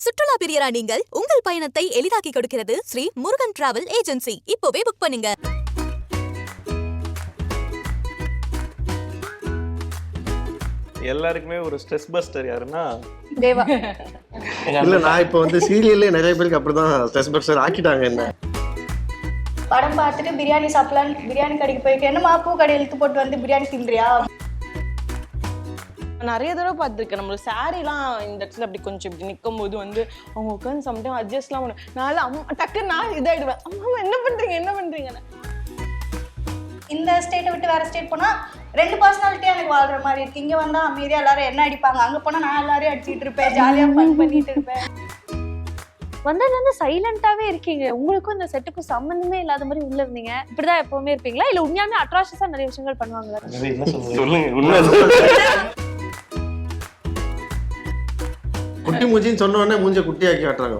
சுற்றுலா பிரியரா நீங்கள் உங்கள் பயணத்தை எளிதாக்கி கொடுக்கிறது ஸ்ரீ முருகன் டிராவல் ஏஜென்சி. இப்போவே புக் பண்ணுங்க. எல்லாருக்குமே ஒரு ஸ்ட்ரெஸ் பஸ்டர் யாருன்னா தேவா. இல்ல நான் இப்போ வந்து சீரியல்லே நிறைய பேருக்கு அப்படிதான் ஸ்ட்ரெஸ் பஸ்டர் ஆக்கிட்டாங்க. என்ன படம் பார்த்துட்டு பிரியாணி சாப்பிடலான்னு பிரியாணி கடைக்கு போயிருக்கேன். என்னம்மா பூ கடை இழுத்து போட்டு வந்து பிரியாணி தின்றியா? நிறைய தடவை பார்த்துருக்கேன். நம்மளோட சாரீலாம் இந்த இடத்துல அப்படி கொஞ்சம் இப்படி நிற்கும் போது வந்து அவங்க உட்காந்து சம்டைம் அட்ஜஸ்ட்லாம் பண்ணும். நான் அம்மா டக்குன்னு நான் இதாகிடுவேன். அம்மா என்ன பண்றீங்க இந்த ஸ்டேட்டை விட்டு வேற ஸ்டேட் போனா 2 பர்சனாலிட்டியா எனக்கு வாழ்ற மாதிரி இருக்கு. இங்க வந்தா அமைதியா எல்லாரும் என்ன அடிப்பாங்க, அங்க போனா நான் எல்லாரையும் அடிச்சிட்டு இருப்பேன், ஜாலியா ஃபன் பண்ணிட்டு இருப்பேன். வந்ததுல சைலண்டாவே இருக்கீங்க. உங்களுக்கும் இந்த செட்டுக்கும் சம்பந்தமே இல்லாத மாதிரி உள்ள இருந்தீங்க. இப்படிதான் எப்பவுமே இருப்பீங்களா இல்ல உண்மையாலுமே அட்ராஷியஸா நிறைய விஷயங்கள் பண்ணுவாங்களா? சொல்லுங்க உண்மை. குட்டி மூஞ்சின்னு சொன்ன உடனே மூஞ்ச குட்டியாக்கி காட்டுறாங்க.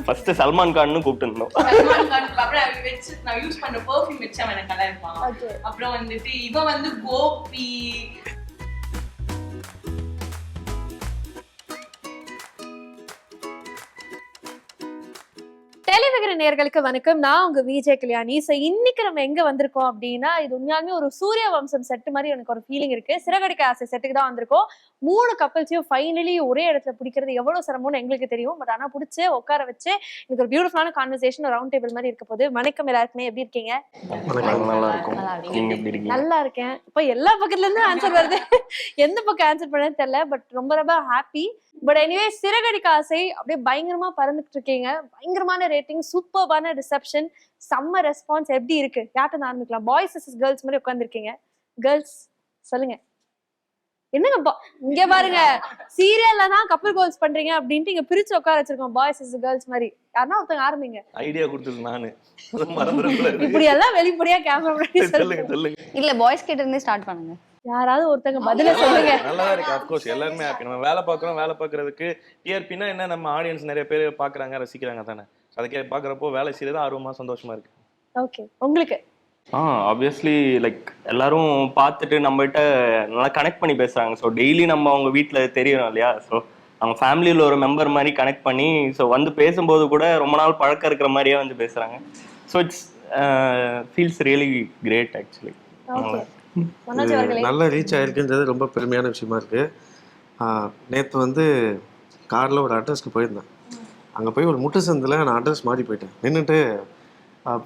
ஃபர்ஸ்ட் சல்மான் கான்னு கூப்பிட்டு இருந்தோம். அப்புறம் வந்துட்டு இவன் வந்து கோபி. டெலிவிகர நேயர்களுக்கு வணக்கம். நான் உங்க விஜய் கல்யாணி. ஸோ இன்னைக்கு நம்ம எங்க வந்திருக்கோம் அப்படின்னா, இது உண்மையாலுமே ஒரு சூரிய வம்சம் செட்டு மாதிரி எனக்கு ஒரு ஃபீலிங் இருக்கு. சிறகடிக்க ஆசை செட்டுக்கு தான் வந்திருக்கோம். 3 கப்பல்ஸையும் ஃபைனலி ஒரே இடத்துல பிடிக்கிறது எவ்வளவு சிரமம்னு எங்களுக்கு தெரியும். பட் ஆனா பிடிச்சி உட்கார வச்சு எனக்கு ஒரு பியூட்டிஃபுல்லான கான்வர்சேஷன், ரவுண்ட் டேபிள் மாதிரி இருக்க போது. வணக்கம் எல்லாருக்குமே, எப்படி இருக்கீங்க? நல்லா இருக்கும். நீங்க எப்படி இருக்கீங்க? நல்லா இருக்கேன். இப்போ எல்லா பக்கத்துல இருந்து ஆன்சர் வருது. எந்த பக்கம் ஆன்சர் பண்ணேன்னு தெரியல. பட் ரொம்ப ரொம்ப ஹாப்பி. பட் எனிவே சிறகடிக்க ஆசை அப்படியே பயங்கரமா பறந்துட்டு இருக்கீங்க. பயங்கரமான ரேட்டிங், சூப்பர்பான ரிசப்ஷன், செம்ம ரெஸ்பான்ஸ். எப்படி இருக்கு? யார்கிட்ட ஆரம்பிக்கலாம்? பாய்ஸ் வர்சஸ் கேர்ள்ஸ் மாதிரி உட்காந்துருக்கீங்க. கேர்ள்ஸ் சொல்லுங்க. என்னங்க இங்க பாருங்க, சீரியல்ல தான் கப்பல் கோல்ஸ் பண்றீங்க அப்படின்ட்டு இங்க பிரிச்சு உட்கார வச்சிருக்கோம். பாய்ஸ் வர்சஸ் கேர்ள்ஸ் மாதிரி. யாருன்னா ஒருத்தங்க ஆரம்பிங்க. ஐடியா கொடுத்தது நானு. மறந்துறேன். இப்படி எல்லாம் வெளிப்படையா கேமரா முன்னாடி சொல்லுங்க. இல்ல பாய்ஸ் கிட்ட இருந்தே ஸ்டார்ட் பண்ணுங்க. யாராவது ஒருத்தங்க பதில சொல்லுங்க. நல்லா இருக்கு. ஆஃப் கோர்ஸ் எல்லாருமே ஹாப்பி. நம்ம வேலை பார்க்கறதுக்கு டிஆர்பினா என்ன, நம்ம ஆடியன்ஸ் நிறைய பேர் பாக்குறாங்க, ரசிக்கிறாங்க தானே. அதுக்கே பாக்குறப்போ வேலை செய்யறது ஆர்வமா சந்தோஷமா இருக்கு. ஓகே, உங்களுக்கு? ஆப்வியஸ்லி லைக் எல்லாரும் பார்த்துட்டு நம்மகிட்ட நல்லா கனெக்ட் பண்ணி பேசுறாங்க. ஸோ டெய்லி நம்ம அவங்க வீட்டில் தெரியணும் இல்லையா. ஸோ அவங்க ஃபேமிலியில் ஒரு மெம்பர் மாதிரி கனெக்ட் பண்ணி ஸோ வந்து பேசும்போது கூட ரொம்ப நாள் பழக்கம் இருக்கிற மாதிரியே வந்து பேசுறாங்க. So it's feels really great actually. நல்ல ரீச் ஆயிருக்குன்றது ரொம்ப பெருமையான விஷயமா இருக்கு. நேற்று வந்து காரில் ஒரு அட்ரஸ்க்கு போயிருந்தேன். அங்கே போய் ஒரு முட்டு சந்தில் நான் அட்ரஸ் மாறி போயிட்டேன். நின்றுட்டு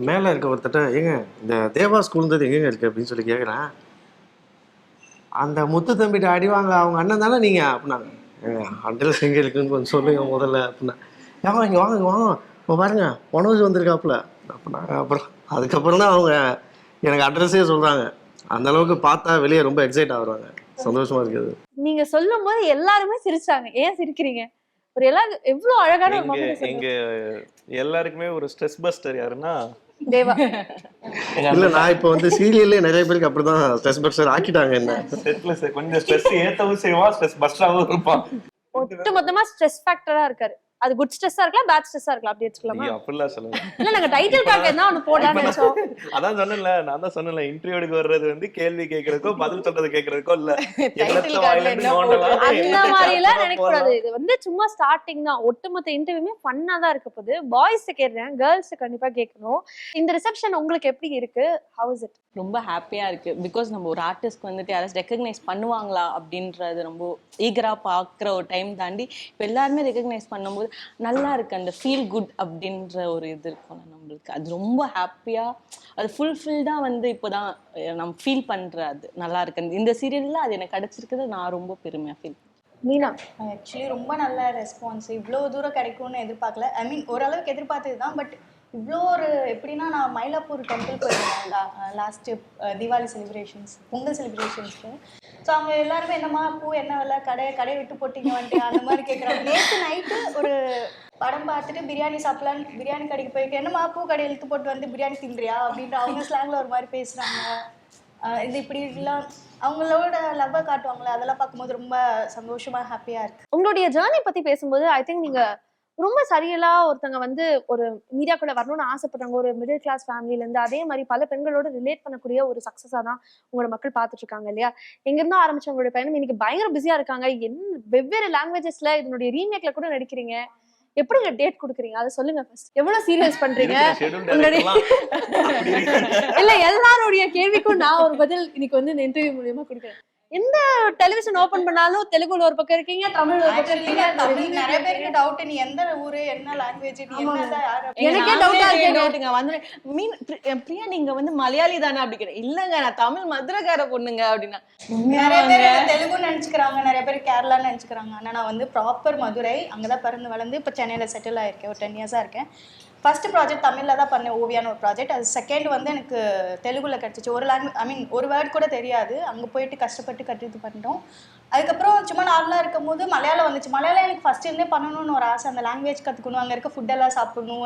மேலே இருக்க ஒருத்தட்ட, ஏங்க இந்த தேவா ஸ்கூல்ன்றது எங்கெங்க இருக்குது அப்படின்னு சொல்லி கேட்குறேன். அந்த முத்து தம்பிட்டு அடிவாங்க அவங்க அண்ணன் தானே நீங்கள் அப்படின்னாங்க. அட்ரஸ் எங்கே இருக்குன்னு கொஞ்சம் சொல்லுங்க முதல்ல அப்படின்னா. ஏங்க இங்கே வாங்க இப்போ பாருங்க மனோஜ் வந்திருக்காப்புல அப்படின்னாங்க. அதுக்கப்புறம் தான் அவங்க எனக்கு அட்ரஸே சொல்கிறாங்க. அந்த அளவுக்கு பார்த்தா வெளியே ரொம்ப எக்ஸைட் ஆகுறாங்க. சந்தோஷமா இருக்குது. நீங்க சொல்லும் போது எல்லாருமே சிரிச்சாங்க. ஏன் சிரிக்கிறீங்க? ஒரு எல்லாரும் எவ்வளவு அழகான ஒரு மொமெண்ட். எங்க எல்லாருக்குமே ஒரு ஸ்ட்ரெஸ் பஸ்டர் யாருன்னா தேவா. இல்ல நான் இப்போ வந்து சீரியல்லே நிறைய பேருக்கு அப்படிதான் ஸ்ட்ரெஸ் பஸ்டர் ஆக்கிட்டாங்க. என்ன செட்ல கொஞ்சம் ஸ்ட்ரெஸ் ஏத்தவும் செய்வான், ஸ்ட்ரெஸ் பஸ்டராகவும் இருப்பான். ஒட்டு மொத்தமா ஸ்ட்ரெஸ் ஃபேக்டரா இருக்காரு. அது குட் ஸ்ட்ரெஸ்ஸா இருக்கலாம், பேட் ஸ்ட்ரெஸ்ஸா இருக்கலாம். அப்படி வச்சுக்கலாமா? அப்படிலாம் சொல்லுங்க. இல்ல நாங்க டைட்டில் கார்டு என்ன ஒன்னு போடலாம்னு நினைச்சோம். நான் தான் சொன்னேன்ல இன்டர்வியூக்கு வர்றது வந்து கேள்வி கேட்கறதுக்கோ பதில் சொல்றது கேட்கறதுக்கோ இல்ல. அந்த மாதிரி எல்லாம் நினைக்க கூடாது. இது வந்து சும்மா ஸ்டார்டிங் தான். ஒட்டுமொத்த இன்டர்வியூமே ஃபன்னா தான் இருக்க போகுது. பாய்ஸ் கேக்குறேன், கேர்ள்ஸ் கண்டிப்பா கேட்கணும். இந்த ரிசப்ஷன் உங்களுக்கு எப்படி இருக்கு? How is it? ரொம்ப ஹாப்பியா இருக்கு. பிகாஸ் நம்ம ஒரு ஆர்டிஸ்ட்க்கு வந்துட்டு யாராச்சும் ரெக்கக்னைஸ் பண்ணுவாங்களா அப்படின்றது ரொம்ப ஈகரா பாக்குற ஒரு டைம் தாண்டி இப்போ எல்லாருமே ரெக்கக்னைஸ் பண்ணும்போது நல்லா இருக்கு. அந்த ஃபீல் குட் அப்படின்ற ஒரு இது இருக்கும் நம்மளுக்கு. அது ரொம்ப ஹாப்பியா, அது ஃபுல்ஃபில்டா வந்து இப்போதான் நம்ம ஃபீல் பண்றது நல்லா இருக்கு. இந்த சீரியல்ல அது எனக்கு கிடைச்சிருக்குது. நான் ரொம்ப பெருமையா ஃபீல். மீனா ஆக்சுவலி ரொம்ப நல்ல ரெஸ்பான்ஸ். இவ்வளோ தூரம் கிடைக்கும்னு எதிர்பார்க்கல. ஐ மீன் ஓரளவுக்கு எதிர்பார்த்தது தான். பட் இவ்வளோ ஒரு எப்படின்னா, நான் மயிலாப்பூர் டெம்பிள் போயிருந்தேன் லாஸ்ட்டு தீபாவளி செலிப்ரேஷன்ஸ், பொங்கல் செலிப்ரேஷன்ஸ்க்கு. ஸோ அவங்க எல்லாருமே என்னம்மா பூ என்ன விலை, கடையை விட்டு போட்டிங்க வந்துட்டு அந்த மாதிரி கேட்குறாங்க. நேற்று நைட்டு ஒரு படம் பார்த்துட்டு பிரியாணி சாப்பிடலான்னு பிரியாணி கடைக்கு போயிருக்கேன். என்னம்மா பூ கடை இழுத்து போட்டு வந்து பிரியாணி தின்றியா அப்படின்ற அவங்க ஸ்லாங்கில் ஒரு மாதிரி பேசுகிறாங்க. இது இப்படி எல்லாம் அவங்களோட லவ்வை காட்டுவாங்களே, அதெல்லாம் பார்க்கும்போது ரொம்ப சந்தோஷமாக ஹாப்பியாக இருக்குது. உங்களுடைய ஜேர்னி பத்தி பேசும்போது ஐ திங்க் நீங்க ரொம்ப சரியலா ஒருத்தங்க வந்து ஒரு மீடியாக்குள்ள வரணும்னு ஆசைப்படுறாங்க, ஒரு மிடில் கிளாஸ் ஃபேமிலில இருந்து. அதே மாதிரி பல பெண்களோட ரிலேட் பண்ணக்கூடிய ஒரு சக்சஸா தான் உங்களோட மக்கள் பார்த்துட்டு இருக்காங்க இல்லையா? எங்க இருந்தோ ஆரம்பிச்ச உங்களுடைய பயணம் இன்னைக்கு பயங்கர பிஸியா இருக்காங்க. வெவ்வேறு லாங்குவேஜஸ்ல இதனுடைய ரீமேக்ல கூட நடிக்கிறீங்க. எப்படிங்க டேட் குடுக்குறீங்க? அதை சொல்லுங்க ஃபர்ஸ்ட். எவ்வளவு சீரியஸ் பண்றீங்க? இல்ல, எல்லாருடைய கேள்விக்கும் நான் ஒரு பதில் இன்னைக்கு வந்து இந்த இன்டர்வியூ மூலியமா கொடுக்குறேன். எந்த டெலிவிஷன் ஓபன் பண்ணாலும் தெலுங்குல ஒரு பக்கம் இருக்கீங்க, தமிழ் ஒரு பக்கம் இருக்கீங்க. நிறைய பேருக்கு டவுட், நீ எந்த ஊரு, என்ன லாங்குவேஜ், நீ என்னதான் யாரு? எனக்கே டவுட்டா இருக்கு. வந்து மீன் பிரியா நீங்க வந்து மலையாளி தானே அப்படி கேட்டேன். இல்லங்க நான் தமிழ் மதுரைக்கார பொண்ணுங்க அப்படின்னா. நிறைய பேர் தெலுங்கு நினைச்சுக்கிறாங்க, நிறைய பேர் கேரளான்னு நினைச்சுக்கிறாங்க. ஆனா நான் வந்து ப்ராப்பர் மதுரை, அங்கதான் பிறந்து வளர்ந்து இப்ப சென்னையில செட்டில் ஆயிருக்கேன். ஒரு 10 இயர்ஸா இருக்கேன். ஃபர்ஸ்ட் ப்ராஜெக்ட் தமிழ்ல தான் பண்ணேன், ஓவியான்னு ஒரு ப்ராஜெக்ட். அது செகண்ட் வந்து எனக்கு தெலுங்குல கிடைச்சிச்சு. ஒரு லாங்குவேஜ் ஒரு வேர்ட் கூட தெரியாது, அங்கே போயிட்டு கஷ்டப்பட்டு கற்றுட்டு பண்ணிட்டோம். அதுக்கப்புறம் சும்மா நார்மலாக இருக்கும் போது மலையாளம் வந்துச்சு. மலையாளம் எனக்கு ஃபர்ஸ்ட் இருந்தே பண்ணணும்னு ஒரு ஆசை, அந்த லாங்குவேஜ் கற்றுக்கணும், அங்கே இருக்க ஃபுட்டெல்லாம் சாப்பிடணும்.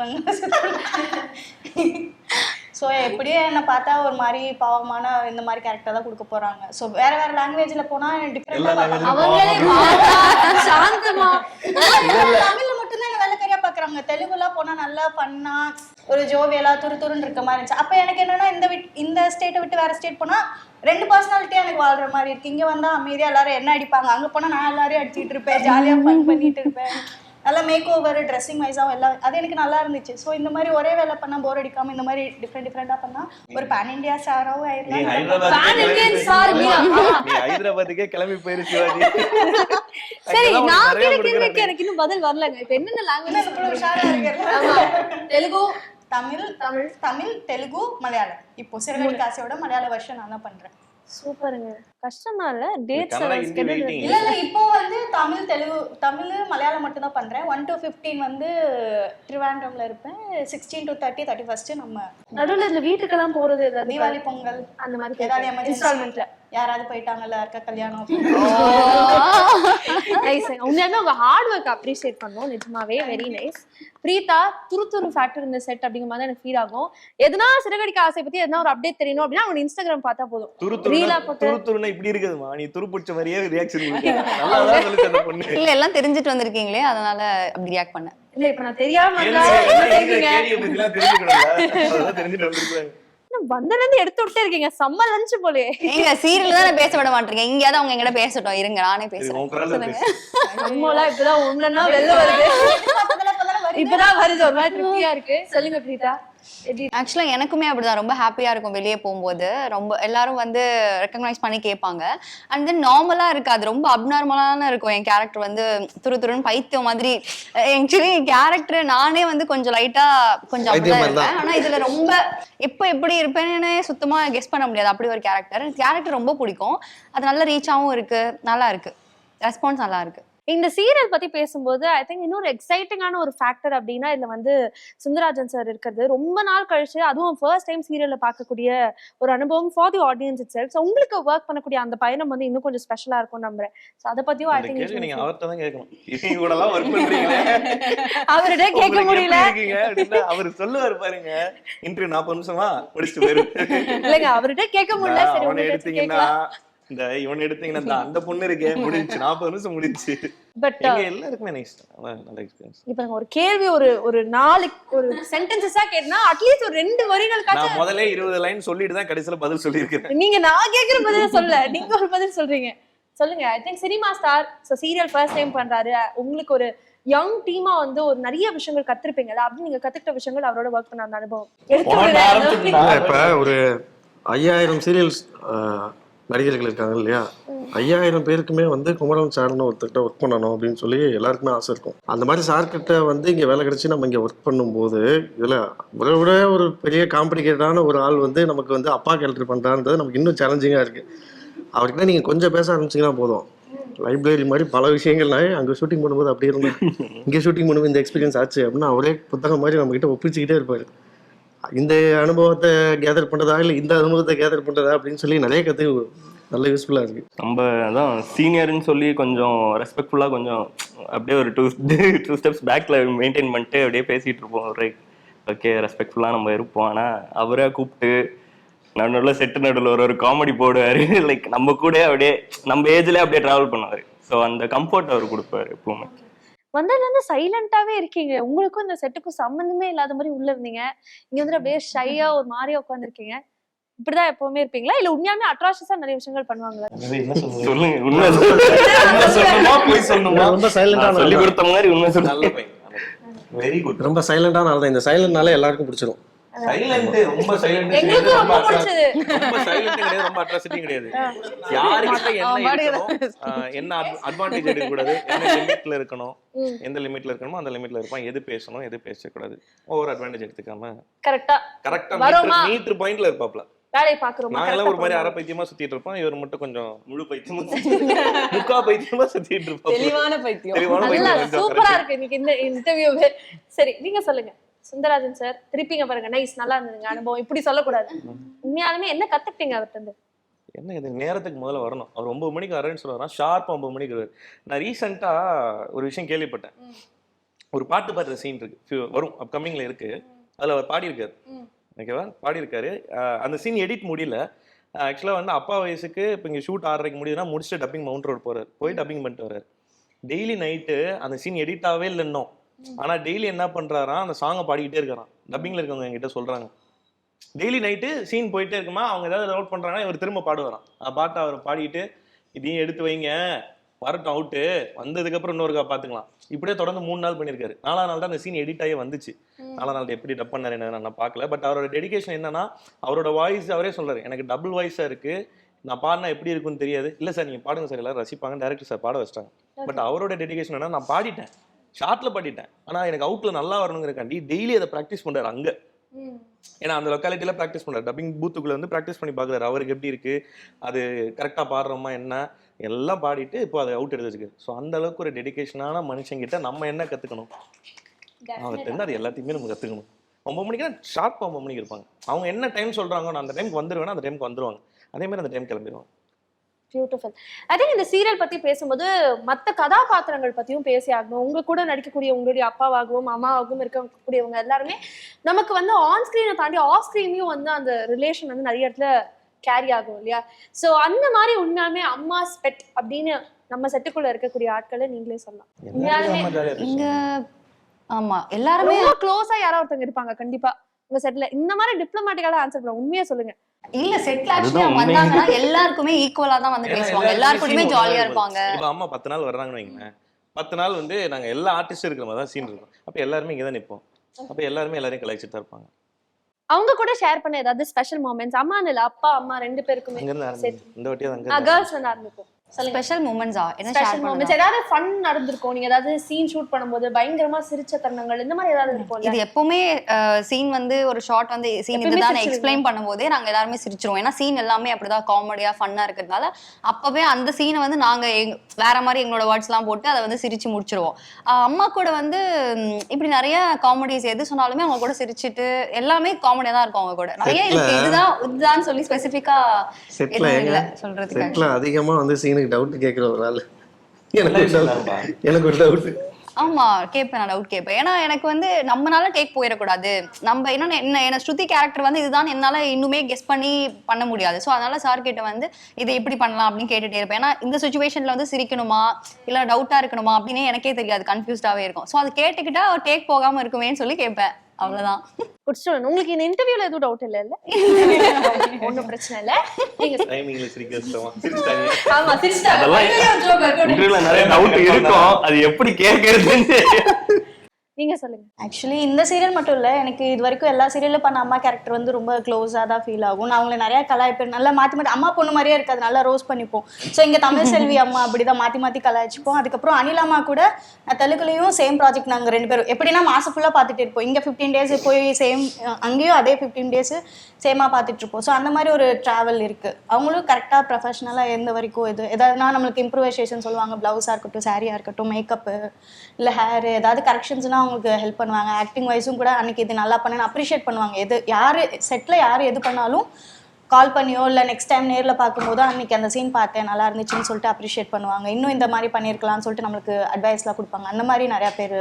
ஸோ எப்படியே என்னை பார்த்தா ஒரு மாதிரி பாவமான இந்த மாதிரி கேரக்டர் தான் கொடுக்க போறாங்க. ஸோ வேற வேற லாங்குவேஜ்ல போனா டிஃப்ரெண்டா தமிழ்ல மட்டும்தான் என்ன வேலைக்காரியா பாக்குறாங்க. தெலுங்குலாம் போனா நல்லா பண்ணா ஒரு ஜோவியலா துருன்னு இருக்க மாதிரி இருந்துச்சு. அப்ப எனக்கு என்னன்னா இந்த ஸ்டேட்டை விட்டு வேற ஸ்டேட் போனா 2 பர்சனாலிட்டியா எனக்கு வாழ்ற மாதிரி இருக்கு. இங்க வந்தா அமைதியா எல்லாரும் என்ன அடிப்பாங்க, அங்க போனா நான் எல்லாரையும் அடிச்சுட்டு இருப்பேன், ஜாலியா ஃபன் பண்ணிட்டு இருப்பேன். நல்லா மேக் ஓவர், ட்ரெஸ்ஸிங் வைஸாகவும் எல்லாம் அது எனக்கு நல்லா இருந்துச்சு. ஸோ இந்த மாதிரி ஒரே வேலை பண்ணா போர் அடிக்காம இந்த மாதிரி டிஃப்ரெண்டா பண்ணா ஒரு பேன் இந்தியா ஸ்டாராகவும் ஹைதராபாத்துக்கே கிளம்பி போயிருச்சு. சரி, நான் கேட்க எனக்கு இன்னும் பதில் வரலங்க. இப்ப என்னென்ன லாங்குவேஜ்? தெலுங்கு, தமிழ், தெலுங்கு, மலையாளம். இப்போ சிறுகடி காசையோட மலையாள வருஷன் நான் தான் பண்றேன். சூப்பருங்க. கஷ்டமா இல்ல? டேட்ஸ் இல்ல இப்போ வந்து தமிழ் மலையாளம் மட்டும் தான் பண்றேன். 1 to 15 வந்து ட்ரிவாண்ட்ரம்ல இருப்பேன். 16 to 30 31st நம்ம நடுவுல இந்த வீட்டுக்கெல்லாம் போறது, தீபாவளி பொங்கல் அந்த மாதிரி ஏதாவது எமர்ஜென்சில யாராவது போயிட்டாங்கல்ல, யாருக்கா கல்யாணம். நைஸ். உண்மையாவே உங்க ஹார்ட் ஒர்க் அப்ரிஷியேட் பண்ணோம், நிஜமாவே வெரி நைஸ். பிரீதா, துரு ஃபேக்டர் இந்த செட் அப்படிங்கிற மாதிரி எனக்கு ஃபீல் ஆகும். எதனா சிறுகடிக்க ஆசை பத்தி எதனா ஒரு அப்டேட் தெரியணும் அப்படின்னா அவங்க இன்ஸ்டாகிராம் பார்த்தா போதும். துருத்துருன்னா இப்படி இருக்குதுமா, நீ துரு பிடிச்ச மாதிரியே ரியாக்ஷன் கொடுக்க. நல்லா சொல்லுச்சு அந்த பொண்ணு. இல்ல எல்லாம் தெரிஞ்சிட்டு வந்திருக்கீங்களே, அதனால அப்படி ரியாக்ட் பண்ணேன். இல்ல இப்ப நான் தெரியாம வந்தல இருந்து எடுத்து விட்டே இருக்கீங்க. செம்ம லஞ்ச் போலே. எங்க சீரியல் தான் பேச விட மாட்டீங்க. இங்கயாவது அவங்க எங்கிட்ட பேசட்டும், இருங்க நானே பேசுறேன். அம்மோலா இப்பதான் ஒண்ணுன்னா வெளில வருது, இப்பதான் வருது. ஒரு மாதிரி திருப்தியா இருக்கு. சொல்லுங்க பிரீதா. ஆக்சுவலா எனக்குமே அப்படிதான், ரொம்ப ஹாப்பியா இருக்கும் வெளியே போகும்போது. ரொம்ப எல்லாரும் வந்து ரெக்கக்னைஸ் பண்ணி கேட்பாங்க. அண்ட் தென் நார்மலா இருக்காது, ரொம்ப அப்நார்மலான இருக்கும். என் கேரக்டர் வந்து துருன்னு பைத்தியம் மாதிரி. ஆக்சுவலி என் கேரக்டர் நானே வந்து கொஞ்சம் லைட்டா கொஞ்சம் அப்படிதான் இருப்பேன். ஆனா இதுல ரொம்ப எப்படி இருப்பேன்னு சுத்தமா கெஸ் பண்ண முடியாது, அப்படி ஒரு கேரக்டர் ரொம்ப பிடிக்கும். அது நல்ல ரீச்சாவும் இருக்கு, நல்லா இருக்கு, ரெஸ்பான்ஸ் நல்லா இருக்கு. இந்த சீரியல் பத்தி பேசும்போது ஐ திங்க் இன்னொரு எக்ஸைட்டிங்கான ஒரு ஃபேக்டர் அப்படின்னா இதுல வந்து சுந்தரராஜன் சார் இருக்கிறது. ரொம்ப நாள் கழிச்சு, அதுவும் ஃபர்ஸ்ட் டைம் சீரியல்ல பார்க்கக்கூடிய ஒரு அனுபவம் for the audience it self. உங்களுக்கு ஒர்க் பண்ணக்கூடிய அந்த பயணம் வந்து இன்னும் கொஞ்சம் ஸ்பெஷலா இருக்கும் நம்புறேன். சோ அத பத்தியும் ஐ திங்க் நீங்க அவர்ட்ட தான் கேட்கணும். இவங்க கூட எல்லாம் வர்க் பண்றீங்களே, அவர்ட்ட கேட்க முடியல அப்படினா அவர் சொல்லுவார் பாருங்க, இன்டர்வியூ 40 நிமிஷமா முடிச்சிட்டு போயிரு. இல்லங்க அவர்ட்ட கேட்க முடியல. சரி அவனை எடுத்தீங்கன்னா இந்த இவன் எடுத்தீங்கன்னா அந்த பொண்ணு இருக்கே முடிஞ்சு 40 நிமிஷம் முடிஞ்சு. பட் எல்லாருக்குமே நைஸ், நல்ல எக்ஸ்பீரியன்ஸ். இப்போ ஒரு கேள்வி ஒரு 4 ஒரு சென்டென்சஸா கேட்டனா அட்லீஸ்ட் ஒரு 2 வரிகளுக்காக நான் முதல்ல 20 லைன் சொல்லிட்டு தான் கடைசில பதில் சொல்லியிருக்கேன். நீங்க நான் கேக்குற பதில சொல்ல, நீங்க ஒரு பதில் சொல்றீங்க. சொல்லுங்க. I think cinema star, so serial first time பண்றாரு. உங்களுக்கு ஒரு யங் டீமா வந்து ஒரு நிறைய விஷயங்கள் கத்துருப்பீங்கல்ல, அப்படி நீங்க கத்துக்கிட்ட விஷயங்கள் அவரோட ஒர்க் பண்ண அந்த அனுபவம் இப்ப ஒரு 5000 சீரியல்ஸ் நடிகர்கள் இருக்காங்க இல்லையா, 5000 பேருக்குமே வந்து குமரன் சார்னு ஒருத்தர்கிட்ட ஒர்க் பண்ணணும் அப்படின்னு சொல்லி எல்லாருக்குமே ஆசை இருக்கும். அந்த மாதிரி சார்கிட்ட வந்து இங்கே வேலை கிடைச்சி நம்ம இங்கே ஒர்க் பண்ணும்போது இதில் விட ஒரு பெரிய காம்ப்ளிகேட்டான ஒரு ஆள் வந்து நமக்கு வந்து அப்பா கேரக்டர் பண்ணுறான்றது நமக்கு இன்னும் சேலஞ்சிங்காக இருக்குது. அவர்கிட்ட நீங்கள் கொஞ்சம் பேச ஆரம்பிச்சிங்கன்னா போதும், லைப்ரரி மாதிரி பல விஷயங்கள்னா அங்கே ஷூட்டிங் பண்ணும்போது அப்படி இருந்தேன், இங்கே ஷூட்டிங் பண்ணும்போது இந்த எக்ஸ்பீரியன்ஸ் ஆச்சு அப்படின்னா அவரே புத்தகம் மாதிரி நம்மகிட்ட ஒப்பிச்சுக்கிட்டே இருப்பார். இந்த அனுபவத்தை கேதர் பண்ணுறதா இல்லை இந்த அனுபவத்தை கேதர் பண்ணுறதா அப்படின்னு சொல்லி நிறைய கற்று நல்ல யூஸ்ஃபுல்லாக இருக்குது. நம்ம அதான் சீனியர்னு சொல்லி கொஞ்சம் ரெஸ்பெக்ட்ஃபுல்லாக கொஞ்சம் அப்படியே ஒரு 2 ஸ்டெப்ஸ் பேக்கில் மெயின்டைன் பண்ணிட்டு அப்படியே பேசிகிட்டு இருப்போம். ரைட், ஓகே, ரெஸ்பெக்ட்ஃபுல்லாக நம்ம இருப்போம். ஆனால் அவரே கூப்பிட்டு நடுவில் செட்டு நடுவில் ஒரு காமெடி போடுவார். லைக் நம்ம கூட அப்படியே நம்ம ஏஜ்லேயே அப்படியே ட்ராவல் பண்ணுவார். ஸோ அந்த கம்ஃபர்ட் அவர் கொடுப்பாரு எப்பவுமே. வந்ததுல இருந்து சைலண்டாவே இருக்கீங்க. உங்களுக்கும் இந்த செட்டுக்கும் சம்பந்தமே இல்லாத மாதிரி உள்ள இருந்தீங்க. இங்க வந்து அப்படியே ஷையா ஒரு மாதிரியா உட்காந்துருக்கீங்க. இப்படிதான் எப்பவுமே இருப்பீங்களா இல்ல உண்மையாலுமே அட்ராஷஸா நிறைய விஷயங்கள் பண்ணுவாங்களா? சொல்லுங்க, உண்மை சொல்லணுமா போய் சொல்லணுமா? ரொம்ப சைலண்டான சொல்லி கொடுத்த மாதிரி உண்மை சொல்லுங்க. Very good. ரொம்ப சைலண்டான ஆள் தான். இந்த சைலண்ட்னால எல்லாருக்கும் பிடிச்சிரும். சைலண்ட், ரொம்ப சைலண்ட். எங்களுக்கு ரொம்ப பிடிச்சது. ரொம்ப சைலண்ட் கிடையாது, ரொம்ப அட்ராசிட்டி கிடையாது. யாருக்கிட்ட என்ன இருக்கணும், என்ன அட்வான்டேஜ் எடுக்க கூடாது, என்ன லிமிட்ல இருக்கணும், எந்த லிமிட்ல இருக்கணுமோ அந்த லிமிட்ல இருப்பான். எது பேசணும் எது பேசக்கூடாது, ஓவர் அட்வான்டேஜ் எடுத்துக்காம கரெக்டா மீட்டர் பாயிண்ட்ல இருப்பாப்ல. வேலையை பாக்குறோம். நாங்கெல்லாம் ஒரு மாதிரி அரை பைத்தியமா சுத்திட்டு இருப்போம். இவர் மட்டும் கொஞ்சம் முழு பைத்தியமா முக்கா பைத்தியமா சுத்திட்டு இருப்போம். தெளிவான பைத்தியம். தெளிவான பைத்தியம். சூப்பரா இருக்கு இன்னைக்கு இந்த இன்டர்வியூவே. சரி நீங்க சொல்லுங்க சுந்தரராஜன் சார், திருப்பிங்க பாருங்க. நைஸ், நல்லா இருந்ததுங்க அனுபவம். இப்படி சொல்லக்கூடாது. உண்மையாலுமே என்ன கத்துக்கிட்டீங்க அவர்கிட்ட இருந்து? என்ன இது, நேரத்துக்கு முதல்ல வரணும். அவர் 9 மணிக்கு வரேன்னு சொல்லுவாராம், ஷார்ப் 9 மணிக்கு வருவார். நான் ரீசெண்டா ஒரு விஷயம் கேள்விப்பட்டேன். ஒரு பாட்டு பாடுற சீன் இருக்கு, வரும் அப்கமிங்ல இருக்கு. அதுல அவர் பாடியிருக்காரு. ஓகேவா, பாடியிருக்காரு. அந்த சீன் எடிட் முடியல. ஆக்சுவலாக வந்து அப்பா வயசுக்கு இப்போ இங்கே ஷூட் 6:30 முடியுதுன்னா முடிச்சுட்டு டப்பிங் மவுண்ட் ரோடு போறாரு. போய் டப்பிங் பண்ணிட்டு வர்றாரு. டெய்லி நைட்டு அந்த சீன் எடிட் ஆகவே இல்லை இன்னும். ஆனால் டெய்லி என்ன பண்ணுறாராம், அந்த சாங்கை பாடிக்கிட்டே இருக்கிறான். டப்பிங்கில் இருக்கவங்க என்கிட்ட சொல்கிறாங்க, டெய்லி நைட்டு சீன் போயிட்டே இருக்குமா, அவங்க ஏதாவது நோட் பண்ணுறாங்கன்னா இவர் திரும்ப பாடுவாராம். பாட்டை அவர் பாடிக்கிட்டு இதையும் எடுத்து வைங்க, வரட்டும் அவுட்டு, வந்ததுக்கப்புறம் இன்னொருக்கா பார்த்துக்கலாம். இப்படியே தொடர்ந்து 3 நாள் பண்ணியிருக்காரு. 4ஆம் நாள் தான் அந்த சீன் எடிட் ஆகி வந்துச்சு. 4ஆம் நாள் எப்படி டப் பண்ணாரு என்ன நான் பார்க்கல. பட் அவரோட டெடிகேஷன் என்னன்னா, அவரோட வாய்ஸ் அவரே சொல்றாரு, எனக்கு டபுள் வாய்ஸாக இருக்கு, நான் பாடினா எப்படி இருக்குன்னு தெரியாது. இல்லை சார் நீங்கள் பாடுங்க சார், எல்லாரும் ரசிப்பாங்க, டேரக்டர் சார் பாட வச்சிட்டாங்க. பட் அவரோட டெடிகேஷன் என்ன, நான் பாடிட்டேன், ஷார்ட்ல பாடிட்டேன், ஆனால் எனக்கு அவுட்ல நல்லா வரணுங்கிறக்காண்டி டெய்லி அதை ப்ராக்டிஸ் பண்ணுறாரு அங்கே. ஏன்னா அந்த லொக்காலிட்டியில ப்ராக்டிஸ் பண்ணுறாரு. டப்பிங் பூத்துக்குள்ள வந்து ப்ராக்டிஸ் பண்ணி பார்க்குறாரு, அவருக்கு எப்படி இருக்கு, அது கரெக்டாக பாடுறோமா என்ன எல்லாம் பாடிட்டு இப்போ அதை அவுட் எடுத்து வச்சுக்கு. ஸோ அந்த அளவுக்கு ஒரு டெடிகேஷனான மனுஷங்கிட்ட நம்ம என்ன கற்றுக்கணும், அவர்கிட்ட இருந்து அது எல்லாத்தையுமே நம்ம கற்றுக்கணும். 9 மணிக்கு ஷார்ப் 9 மணிக்கு இருப்பாங்க. அவங்க என்ன டைம் சொல்கிறாங்க, நான் அந்த டைமுக்கு வந்துடுவேன்னா அந்த டைமுக்கு வந்துடுவாங்க. அதே மாதிரி அந்த டைம் கிளம்பிடுவாங்க. பியூட்டிஃபுல். ஐ திங்க் இந்த சீரியல் பத்தி பேசும்போது மற்ற கதாபாத்திரங்கள் பத்தியும் பேசி ஆகணும். உங்க கூட நடிக்கக்கூடிய உங்களுடைய அப்பாவாகவும் அம்மாவாகவும் இருக்கக்கூடியவங்க எல்லாருமே நமக்கு வந்து ஆன் ஸ்கிரீனை தாண்டி ஆஃப் ஸ்கிரீன்லயும் வந்து அந்த ரிலேஷன் வந்து நிறைய இடத்துல கேரி ஆகும் இல்லையா? ஸோ அந்த மாதிரி உண்மையாலுமே அம்மா பெட் அப்படின்னு நம்ம செட்டுக்குள்ள இருக்கக்கூடிய ஆட்களை நீங்களே சொல்லலாம். உண்மையாலுமே இங்க ஆமா எல்லாருமே ரொம்ப க்ளோஸா யாரோ ஒருத்தவங்க இருப்பாங்க கண்டிப்பா உங்க செட்ல. இந்த மாதிரி டிப்ளமேட்டிக்கால ஆன்சர் பண்ணுவோம். உண்மையா சொல்லுங்க. இல்ல செட்ல ஆக்சுவலா வந்தாங்கன்னா எல்லாருக்குமே ஈக்குவலா தான் வந்து பேசுவாங்க, எல்லாருக்குமே ஜாலியா இருப்பாங்க. இப்போ அம்மா 10 நாள் வர்றாங்கன்னு வைங்க, 10 நாள் வந்து நாங்க எல்லா ஆர்டிஸ்டும் இருக்கிற மாதிரி தான் சீன் இருக்கும். அப்ப எல்லாருமே இங்க தான் நிற்போம். அப்ப எல்லாருமே எல்லாரையும் கலாய்ச்சிட்டு தான் இருப்பாங்க. அவங்க கூட ஷேர் பண்ண ஏதாவது ஸ்பெஷல் மொமெண்ட்ஸ் அம்மா இல்ல அப்பா அம்மா 2 பேருக்குமே அங்க இருந்து ஆரம்பிக்கும். இந்த வாட்டியா அங்க கேர்ள்ஸ் வந்து ஆரம்பிக்கும். ஸ்பெஷல் மூமெண்ட்ஸா என்ன ஷேர் ஸ்பெஷல் மொமெண்ட்ஸ் ஏதாவது ஃபன் நடந்துருக்கும், நீங்க ஏதாவது சீன் ஷூட் பண்ணும்போது பயங்கரமா சிரிச்ச தருணங்கள் இந்த மாதிரி ஏதாவது இருக்கும்? இது எப்பவுமே சீன் வந்து ஒரு ஷார்ட் வந்து சீன் இதுதான் எக்ஸ்பிளைன் பண்ணும்போதே நாங்க எல்லாருமே சிரிச்சிருவோம். ஏன்னா சீன் எல்லாமே அப்படிதான் காமெடியா ஃபன்னா இருக்கிறதுனால அப்பவே அந்த சீனை வந்து நாங்க வேற மாதிரி எங்களோட வேர்ட்ஸ் எல்லாம் போட்டு அதை வந்து சிரிச்சு முடிச்சிருவோம். அம்மா கூட வந்து இப்படி நிறைய காமெடிஸ் எது சொன்னாலுமே அவங்க கூட சிரிச்சுட்டு எல்லாமே காமெடியா தான் இருக்கும். அவங்க கூட நிறைய இருக்கு, இதுதான் சொல்லி ஸ்பெசிபிக்கா சொல்றதுக்கு அதிகமா வந்து சீனுக்கு டவுட் கேட்கிற ஒரு ஆள் எனக்கு ஒரு டவுட். ஆமா கேட்பேன், நான் டவுட் கேட்பேன். ஏன்னா எனக்கு வந்து நம்மளால டேக் போயிடக்கூடாது. நம்ம என்ன ஸ்ருதி கேரக்டர் வந்து இதுதான் என்னால இன்னுமே கெஸ் பண்ண முடியாது. ஸோ அதனால சார் கிட்ட வந்து இதை எப்படி பண்ணலாம் அப்படின்னு கேட்டுட்டே இருப்பேன். ஏன்னா இந்த சுச்சுவேஷன்ல வந்து சிரிக்கணுமா இல்ல டவுட்டா இருக்கணுமா அப்படின்னு எனக்கே தெரியாது, கன்ஃபியூஸ்டாவே இருக்கும். ஸோ அது கேட்டுக்கிட்டா டேக் போகாம இருக்குமேன்னு சொல்லி கேட்பேன். அவ்வளவுதான். உங்களுக்கு இந்த இன்டர்வியூல எதுவும் டவுட் இல்ல? ஒன்னும் பிரச்சனை இல்ல. நீங்க டைமிங்ல சிரிக்கிறதுமா சிரிச்சாங்க. ஆமா சிரிச்சாங்க. இன்டர்வியூல நிறைய டவுட் இருக்கும், அது எப்படி கேக்குறதுன்னு நீங்க சொல்லுங்க. ஆக்சுவலி இந்த சீரியல் மட்டும் இல்லை, எனக்கு இது வரைக்கும் எல்லா சீரியலும் பண்ண அம்மா கேரக்டர் வந்து ரொம்ப க்ளோஸாக தான் ஃபீல் ஆகும். நான் அவங்களை நிறையா கலாய்ப்பேன், நல்லா மாற்றி அம்மா பொண்ணு மாதிரியே இருக்காது, நல்லா ரோஸ் பண்ணிப்போம். ஸோ இங்கே தமிழ் செல்வி அம்மா அப்படி தான் மாற்றி கலாய்ச்சிப்போம். அதுக்கப்புறம் அனில் அம்மா கூட தெலுங்குலையும் சேம் ப்ராஜெக்ட் நாங்கள் 2 பேரும் எப்படின்னா மாதம் ஃபுல்லாக பார்த்துட்டு இருப்போம். இங்கே 15 days போய் சேம், அங்கேயும் அதே 15 days சேமாக பார்த்துட்ருப்போம். ஸோ அந்த மாதிரி ஒரு ட்ராவல் இருக்குது. அவங்களும் கரெக்டாக ப்ரொஃபஷ்னலாக எந்த வரைக்கும் எதாவதுனா நம்மளுக்கு இம்ப்ரூவைசேஷன் சொல்லுவாங்க, ப்ளவுஸாக இருக்கட்டும், சாரியாக இருக்கட்டும், மேக்கப்பு இல்லை ஹேரு ஏதாவது கரெக்ஷன்ஸ்னால் அவங்களுக்கு ஹெல்ப் பண்ணுவாங்க. ஆக்டிங் வைஸும் கூட அன்னைக்கு இது நல்லா பண்ணேன்னு அப்ரிஷியேட் பண்ணுவாங்க. எது யார் செட்டில் யார் எது பண்ணாலும் கால் பண்ணியோ இல்லை நெக்ஸ்ட் டைம் நேரில் பார்க்கும்போது அன்றைக்கி அந்த சீன் பார்த்தேன் நல்லா இருந்துச்சுன்னு சொல்லிட்டு அப்ரிஷியேட் பண்ணுவாங்க. இன்னும் இந்த மாதிரி பண்ணியிருக்கலாம்னு சொல்லிட்டு நம்மளுக்கு அட்வைஸ்லாம் கொடுப்பாங்க. அந்த மாதிரி நிறையா பேர்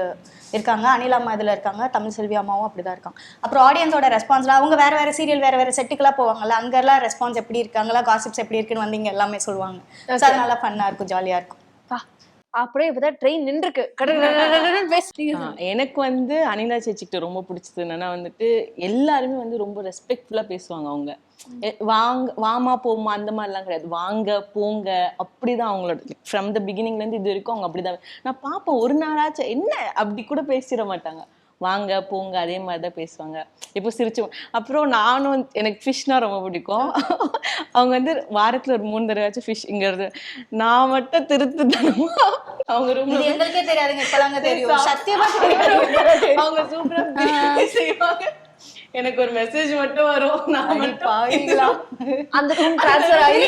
இருக்காங்க. அனில் அம்மா இதில் இருக்காங்க, தமிழ் செல்வி அம்மாவும் அப்படி தான் இருக்காங்க. அப்புறம் ஆடியன்ஸோட ரெஸ்பான்ஸ்லாம் அவங்க வேறு வேறு சீரியல் வேறு செட்டுக்கெல்லாம் போவாங்கல்ல, அங்கெல்லாம் ரெஸ்பான்ஸ் எப்படி இருக்காங்களா, காசிப்ஸ் எப்படி இருக்குன்னு வந்து இங்கே எல்லாமே சொல்லுவாங்க. ஸோ அது நல்லா ஃபன்னாக இருக்கும், ஜாலியாக இருக்கும். அப்படியே இப்பதான் ட்ரெயின் நின்றுருக்கு கடற்கரை பேசுறீங்க. எனக்கு வந்து அனிலா சேச்சிக்கிட்ட ரொம்ப பிடிச்சது என்னன்னா வந்துட்டு எல்லாருமே வந்து ரொம்ப ரெஸ்பெக்ட்ஃபுல்லா பேசுவாங்க. அவங்க வாங்க வாமா போமா அந்த மாதிரிலாம் கிடையாது, வாங்க போங்க அப்படிதான் அவங்களோட ஃப்ரம் த பிகினிங்ல இருந்து இது வரைக்கும் அவங்க அப்படிதான். நான் பாப்பேன் ஒரு நாளாச்சும் என்ன அப்படி கூட பேசிட மாட்டாங்க, வாங்க போங்க அதே மாதிரி தான் பேசுவாங்க. இப்போ சிரிச்சு அப்புறம் நானும் எனக்கு ஃபிஷ்னா ரொம்ப பிடிக்கும். அவங்க வந்து வாரத்துல ஒரு 3 தடவையாச்சும் ஃபிஷ் இங்கிறது. நான் மட்டும் திருத்துதனமா அவங்க ரூம்ல எங்களுக்கே தெரியாதுங்க, இப்பதாங்க தெரியும். சத்தியமா அவங்க சூப்பரா செய்வாங்க. எனக்கு ஒரு மெசேஜ் மட்டும் வரும், நான் மட்டும் அந்த ரூம் ட்ரான்ஸ்ஃபர் ஆகி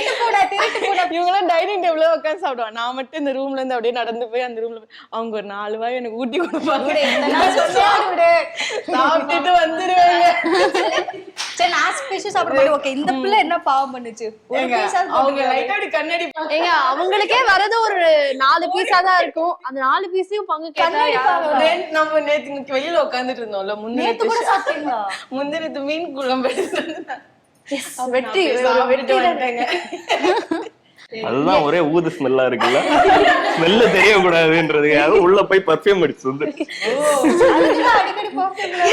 இவங்களாம் டைனிங் டேபிள்ல உட்காந்து சாப்பிடுவாங்க. நான் மட்டும் இந்த ரூம்ல இருந்து அப்படியே நடந்து போய் அந்த ரூம்ல அவங்க ஒரு 4 வாய் எனக்கு ஊட்டி கொடுப்பாங்க. சாப்பிட்டுட்டு வந்துருவாங்க. சரி நான் ஸ்பெஷல் சாப்பிட மாட்டேன். ஓகே இந்த பிள்ளை என்ன பாவம் பண்ணுச்சு? அவங்க லைட்டா அப்படி கண்ணாடி ஏங்க அவங்களுக்கே வரது ஒரு 4 பீஸா தான் இருக்கும். அந்த 4 பீஸையும் பங்கு கேட்டா நம்ம நேத்து வெளியில உட்காந்துட்டு இருந்தோம்ல, நேத்து கூட சாப்பிட்டீங்களா? முந்தினத்து மீன் குழம்பு வெற்றி வந்துட்டாங்க. அதுதான் ஒரே ஊது ஸ்மெல்லா இருக்குல்ல, ஸ்மெல்ல தெரியக்கூடாதுன்றதுக்காக உள்ள போய் பர்ஃபியூம் அடிச்சு வந்து அடிக்கடி பாப்பீங்களா?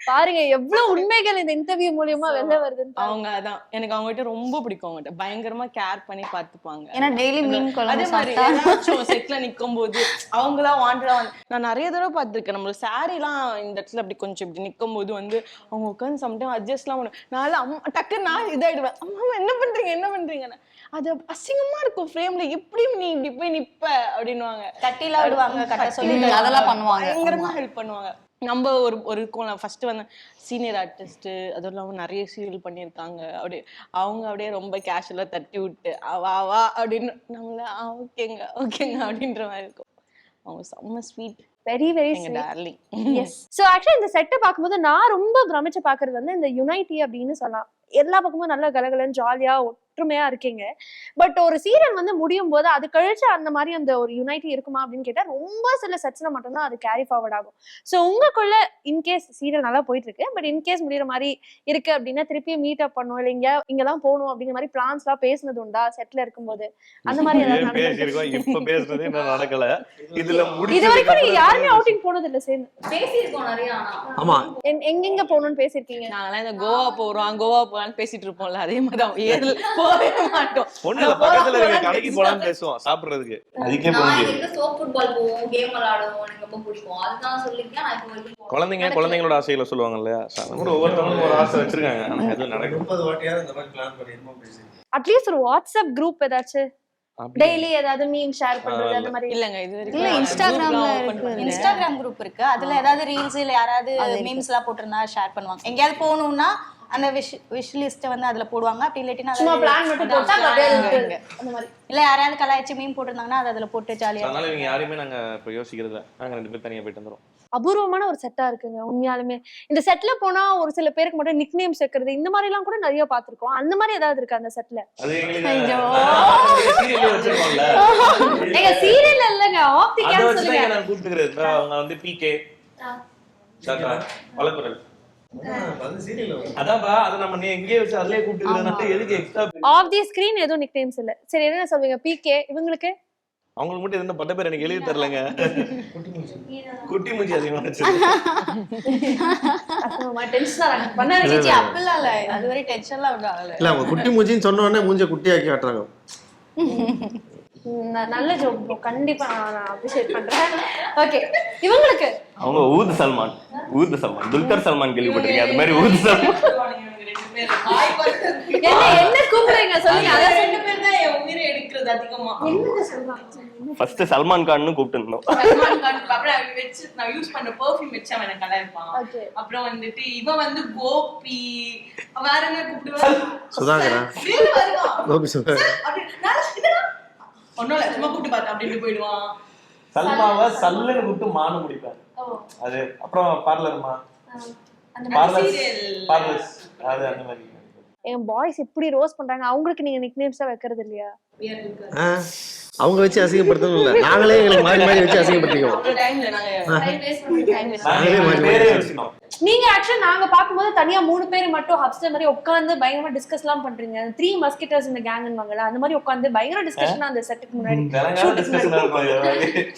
பாருங்க எவ்வளவு உண்மைகள் இந்த இன்டர்வியூ மூலியமா வெளில வருதுன்னு. அவங்க அதான் எனக்கு அவங்ககிட்ட ரொம்ப பிடிக்கும். அவங்ககிட்ட பயங்கரமா கேர் பண்ணி பாத்துப்பாங்க. ஏன்னா டெய்லி மீன் அதே குழம்பு மாதிரி சாப்பிட்டா செட்ல நிக்கும் போது அவங்களா வாண்டடா நான் நிறைய தடவை பார்த்திருக்கேன். நம்மளோட சாரி எல்லாம் இந்த இடத்துல அப்படி கொஞ்சம் இப்படி நிக்கும் போது வந்து அவங்க உட்காந்து சம்டைம் அட்ஜஸ்ட் எல்லாம் பண்ணும். நான் அம்மா டக்குன்னு நான் இதாயிடுவேன், அம்மா என்ன பண்றீங்க அது அசிங்கமா இருக்கும் ஃப்ரேம்ல, எப்படி நீ இப்படி போய் நிப்ப அப்படின்னுவாங்க. கட்டிலாம் விடுவாங்க, கட்ட சொல்லி அதெல்லாம் பண்ணுவாங்க. பயங்கரமா ஹெல்ப் பண்ணுவாங்க. நம்ம ஒரு இருக்கோம் ஃபர்ஸ்ட் வந்து சீனியர் ஆர்டிஸ்ட், அதுவும் இல்லாமல் நிறைய சீரியல் பண்ணியிருக்காங்க. அப்படியே அவங்க அப்படியே ரொம்ப கேஷுவலா தட்டி விட்டு வா அப்படின்னு நம்மள ஓகேங்க அப்படின்ற மாதிரி இருக்கும். அவங்க செம்ம sweet, very very darling. Yes. So ஆக்சுவலா இந்த செட்டை பார்க்கும்போது நான் ரொம்ப பிரமிச்சு பாக்குறது வந்து இந்த யுனைட்டி அப்படின்னு சொல்லலாம். எல்லா பக்கமும் நல்லா கலகலன்னு ஜாலியா ஒற்றுமையா இருக்கீங்க. பட் ஒரு சீரியல் வந்து முடியும் போது அது கழிச்சு அந்த மாதிரி அந்த ஒரு யுனைட்டி இருக்குமா அப்படின்னு கேட்டா ரொம்ப சில செட்ஸ்ல மட்டும்தான் அது கேரி ஃபார்வர்ட் ஆகும். ஸோ உங்களுக்குள்ள இன்கேஸ் சீரியல் நல்லா போயிட்டு இருக்கு, பட் இன்கேஸ் முடிகிற மாதிரி இருக்கு அப்படின்னா திருப்பி மீட் அப் பண்ணும் இல்லை இங்கெல்லாம் போகணும் அப்படிங்கிற மாதிரி பிளான்ஸ் எல்லாம் பேசுனது உண்டா செட்ல இருக்கும்போது? அந்த மாதிரி நடக்கல. இதுல இது வரைக்கும் நீங்க யாருமே அவுட்டிங் போனது இல்ல சேர்ந்து? பேசியிருக்கோம் நிறைய. ஆமா எங்கெங்க போகணும்னு பேசிருக்கீங்க? நாங்களாம் இந்த கோவா போறோம் பேசிட்டு இருப்போம்ல, அதே மாதிரி போகவே மாட்டோம். ஒண்ணுல பக்கத்துல இருக்க கடைக்கு போலான்னு பேசுவோம் சாப்பிடுறதுக்கு. அதுக்கே போங்க. சோப் ஃபுட்பால் போவோம், கேம் விளையாடுவோம், எனக்கு ரொம்ப பிடிக்கும். அதுதான் சொல்லிருக்கேன். நான் இப்போ குழந்தைங்களோட ஆசைகளை சொல்லுவாங்க இல்லையா, ஒவ்வொருத்தவங்களும் ஒரு ஆசை வச்சிருக்காங்க. ஆனா அது நடக்கும். 30 வாட்டியாவது இந்த மாதிரி பிளான் பண்ணிருப்போம் பேசி. அட்லீஸ்ட் ஒரு வாட்ஸ்அப் குரூப் ஏதாச்சும் டெய்லி ஏதாவது மீம் ஷேர் பண்றது அந்த மாதிரி இல்லங்க. இது இல்ல வரைக்கும் இன்ஸ்டாகிராம்ல இருக்கு. இன்ஸ்டாகிராம் குரூப் இருக்கு, அதுல ஏதாவது ரீல்ஸ் இல்ல யாராவது மீம்ஸ் எல்லாம் போட்டிருந்தா ஷேர் பண்ணுவாங்க. எங்கேயாவது போகணும்னா அந்த விஷ் லிஸ்ட் வந்து அதுல போடுவாங்க. அப்படி இல்லாட்டினா சும்மா பிளான் மட்டும் போட்டா அப்படியே அந்த மாதிரி இல்ல யாராவது கலாய்ச்சி மீம் போட்டிருந்தாங்கன்னா அது அதுல போட்டு ஜாலியா. அதனால இவங்க யாரையுமே நாங்க இப்ப யோசிக்கிறது நாங்க 2 பேர் தனியா போயிட்டு வந்துரும். அபூர்வமான ஒரு செட்டா இருக்குங்க உண்மையாலுமே. இந்த செட்ல போனா ஒரு சில பேருக்கு மட்டும் நிக் நேம்ஸ் வைக்கிறது இந்த மாதிரி எல்லாம் கூட நிறைய பாத்துருக்கோம். அந்த மாதிரி ஏதாவது இருக்கா அந்த செட்ல? அது எங்களுக்கு சீரியல்ல வச்சிருக்கோம்ல. ஏங்க சீரியல் இல்லங்க, ஆஃப் தி கேம் சொல்லுங்க. நான் கூப்பிட்டுக்கிறது அவங்க வந்து பிகே சாக்கா வலக்குரல் அதான்ப்பா, அது நம்ம எங்கேயே வச்சு அதுலயே கூப்பிட்டுக்கிறதுனால எதுக்கு எக்ஸ்ட்ரா ஆஃப் தி ஸ்கிரீன் எதுவும் நிக் நேம்ஸ் இல்ல. சரி என்ன சொல்வீங்க? பிகே இவங்களுக்கு அவங்களுக்கு மட்டும் எதுவும் பட்ட பேர் எனக்கு எழுதி தரலங்க. குட்டி மூஞ்சி அதிகமா அப்படிலாம் இல்ல, அது வரை டென்ஷன்லாம் விடாங்கல்ல. இல்ல அவங்க குட்டி மூஞ்சின்னு சொன்ன உடனே மூஞ்ச குட்டியாக்கி காட்டுறாங்க. நல்ல ஜோக் ப்ரோ, கண்டிப்பா நான் அப்ரிஷியேட் பண்றேன். ஓகே இவங்களுக்கு அவங்க ஊது சல்மான் துல்கர் சல்மான் கேள்விப்பட்டிருக்கீங்க? அது மாதிரி ஊது சல்மான் என்ன கூப்பிடுறீங்க சொல்லுங்க. அத 2 பேர் தான் என் உயிரை எடுக்கிறது அதிகமா. என்ன சொல்றாங்க? ஃபர்ஸ்ட் சல்மான் கான்னு கூப்பிட்டு இருந்தோம். சல்மான் கான் அப்புறம் வெச்சு நான் யூஸ் பண்ண பெர்ஃப்யூம் வெச்சு அவன் கலர் இருப்பான். அப்புறம் வந்துட்டு இவன் வந்து கோபி வேற என்ன கூப்பிடுவான்? சுதாகரா கோபி சுதாகரா ஒன்னோட சும்மா கூப்பிட்டு பார்த்தா அப்படின்னு போயிடுவான். சல்மாவா சல்லுன்னு கூப்பிட்டு மானு முடிப்பாரு. அது அப்புறம் பார்லர்மா பார்லர்ஸ் அது அந்த மாதிரி. என் பாய்ஸ் இப்படி ரோஸ் பண்றாங்க, அவங்களுக்கு நீங்க நிக் நேம்ஸா வைக்கிறது இல்லையா? அவங்க வச்சு அசிங்கப்படுத்தணும் இல்ல, நாங்களே எங்களுக்கு மாறி மாறி வச்சு அசிங்கப்படுத்திக்குவோம். நீங்க ஆக்சுவலா நாங்க பாக்கும்போது தனியா 3 பேர் மட்டும் ஹப்ஸ்டர் மாதிரி உட்கார்ந்து பயங்கரமா டிஸ்கஸ் எல்லாம் பண்றீங்க. 3 மஸ்கிட்டர்ஸ் இந்த கேங்னு வாங்கல அந்த மாதிரி உட்கார்ந்து பயங்கர டிஸ்கஷன் அந்த செட்டுக்கு முன்னாடி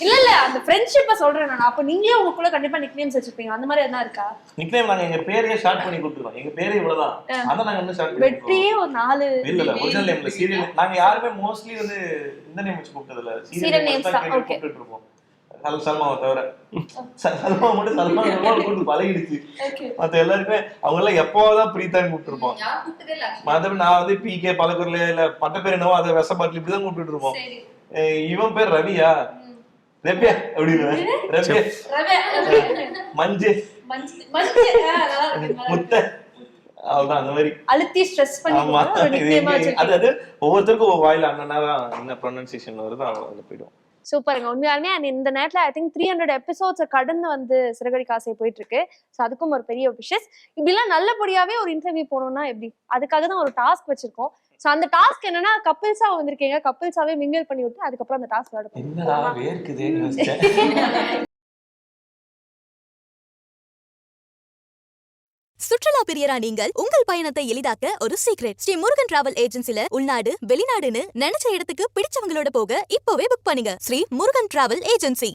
இல்ல அந்த ஃப்ரெண்ட்ஷிப்பை சொல்றேன் நான். அப்ப நீங்களே உங்களுக்குள்ள கண்டிப்பா நிக்நேம்ஸ் வச்சிருப்பீங்க, அந்த மாதிரி எதனா இருக்கா? நிக்நேம் நாங்க எங்க பேரையே ஷார்ட் பண்ணி கொடுத்துருவோம். எங்க பேரே இவ்வளவுதான், அதான் நாங்க வந்து ஷார்ட் பண்ணி வெற்றியே ஒரு 4 இல்ல ஒரிஜினல் நேம்ல சீரியல் நாங்க யாருமே மோஸ்ட்லி வந்து இந்த நேம் வச்சு கூப்பிட்டது இல்ல. சீரியல் நேம்ஸ் தான் கூப்பிட்டு இருப்போம். சல்மாவை தவிர சல்மா மட்டும் சல்மா கூப்பிட்டு பழகிடுச்சு. மத்த எல்லாருக்குமே அவங்க எல்லாம் எப்போதான் பிரீத்தான் கூப்பிட்டுருப்போம். மத்தபடி நான் வந்து பிகே பழகுறல இல்ல பட்ட பேர் என்னவோ அதை விஷப்பாட்டில் இப்படிதான் கூப்பிட்டு இருப்போம். இவன் பேர் ரவியா, ரவ்யா அப்படின்னு மஞ்சு முத்த அவ்வளவுதான் அந்த மாதிரி அழுத்தி ஸ்ட்ரெஸ் பண்ணி அது ஒவ்வொருத்தருக்கும் வாயில அண்ணனாதான் என்ன ப்ரொனன்சியேஷன் வருதோ அதுல போயிடும். சூப்பருங்க உண்மையாலுமே. அண்ட் இந்த நேரத்துல ஐ திங்க் 300 எபிசோட்ஸ் கடந்து வந்து சிறகடிக்க ஆசை போயிட்டு இருக்கு. ஸோ அதுக்கும் ஒரு பெரிய விஷஸ். இப்படிலாம் நல்லபடியாவே ஒரு இன்டர்வியூ போகணும்னா எப்படி, அதுக்காக தான் ஒரு டாஸ்க் வச்சிருக்கோம். ஸோ அந்த டாஸ்க் என்னன்னா கப்பிள்ஸா வந்திருக்கீங்க, கப்பிள்ஸாவே மிங்கிள் பண்ணி விட்டு அதுக்கப்புறம் அந்த டாஸ்க் விளையாடுவோம். சுற்றுலா பிரியரா நீங்கள் உங்கள் பயணத்தை எளிதாக்க ஒரு சீக்ரெட். ஸ்ரீ முருகன் டிராவல் ஏஜென்சில உள்நாடு வெளிநாடுன்னு நினைச்ச இடத்துக்கு பிடிச்சவங்களோட போக இப்போவே புக் பண்ணுங்க. Shri Murugan travel agency.